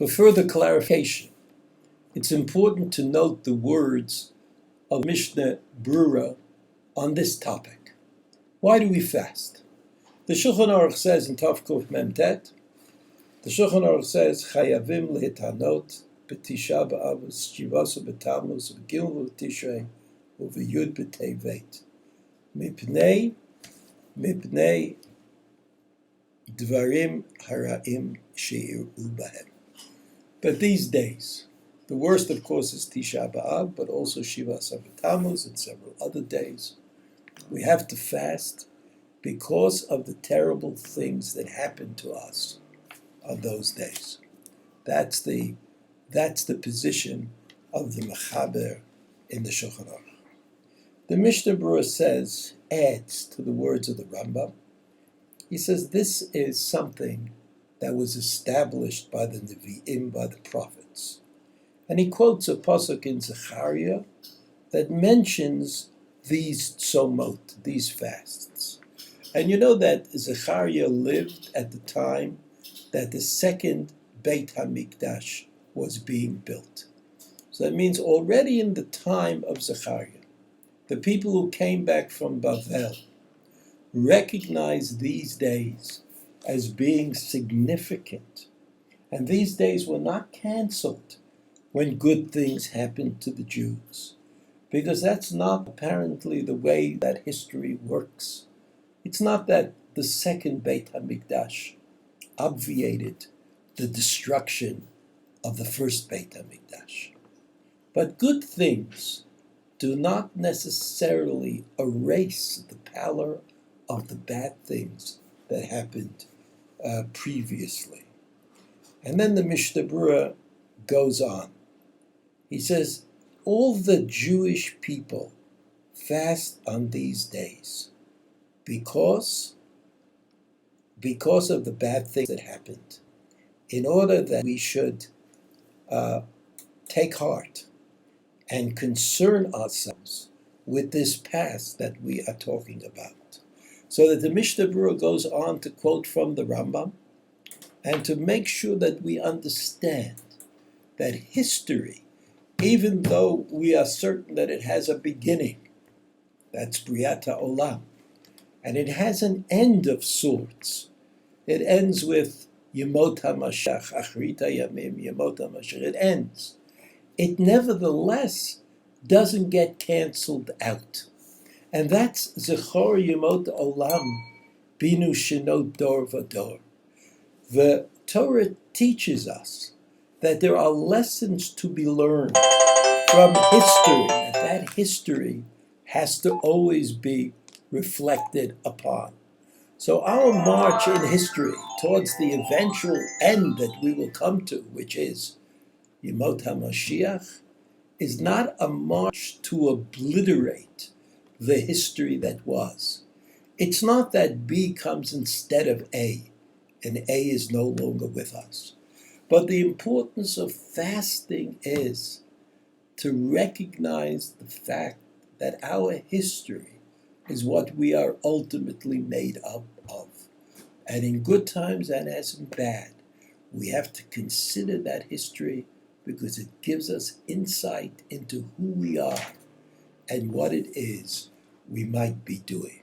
For further clarification, it's important to note the words of Mishnah Brura on this topic. Why do we fast? The Shulchan Aruch says in Tav Kuf Mem Tet, the Shulchan Aruch says, Chayavim lehitanot b'tisha b'av v'shivasu b'tamuz v'gimel v'tishrei u'v'yud b'tevet mipnei dvarim hara'im she'ir'u bahem. But these days, the worst, of course, is Tisha B'Av, but also Shivas Tammuz and several other days. We have to fast because of the terrible things that happened to us on those days. That's the position of the Mechaber in the Shulchan Aruch. The Mishnah Berurah adds to the words of the Rambam. He says this is something that was established by the Nevi'im, by the prophets. And he quotes a pasuk in Zechariah that mentions these tzomot, these fasts. And you know that Zechariah lived at the time that the second Beit HaMikdash was being built. So that means already in the time of Zechariah, the people who came back from Bavel recognized these days as being significant. And these days were not canceled when good things happened to the Jews, because that's not apparently the way that history works. It's not that the second Beit HaMikdash obviated the destruction of the first Beit HaMikdash. But good things do not necessarily erase the pallor of the bad things that happened previously. And then the Mishnah Berurah goes on. He says, all the Jewish people fast on these days because of the bad things that happened, in order that we should take heart and concern ourselves with this past that we are talking about. So that the Mishnah Berurah goes on to quote from the Rambam and to make sure that we understand that history, even though we are certain that it has a beginning, that's Briat HaOlam, and it has an end of sorts. It ends with Yemot HaMashiach, Achrit HaYamim, Yemot HaMashiach. It ends. It nevertheless doesn't get canceled out. And that's Zechor Yemot Olam, Binu Shenot Dor Vador. The Torah teaches us that there are lessons to be learned from history, and that history has to always be reflected upon. So our march in history towards the eventual end that we will come to, which is Yemot HaMashiach, is not a march to obliterate the history that was. It's not that B comes instead of A, and A is no longer with us. But the importance of fasting is to recognize the fact that our history is what we are ultimately made up of. And in good times and as in bad, we have to consider that history because it gives us insight into who we are and what it is we might be doing.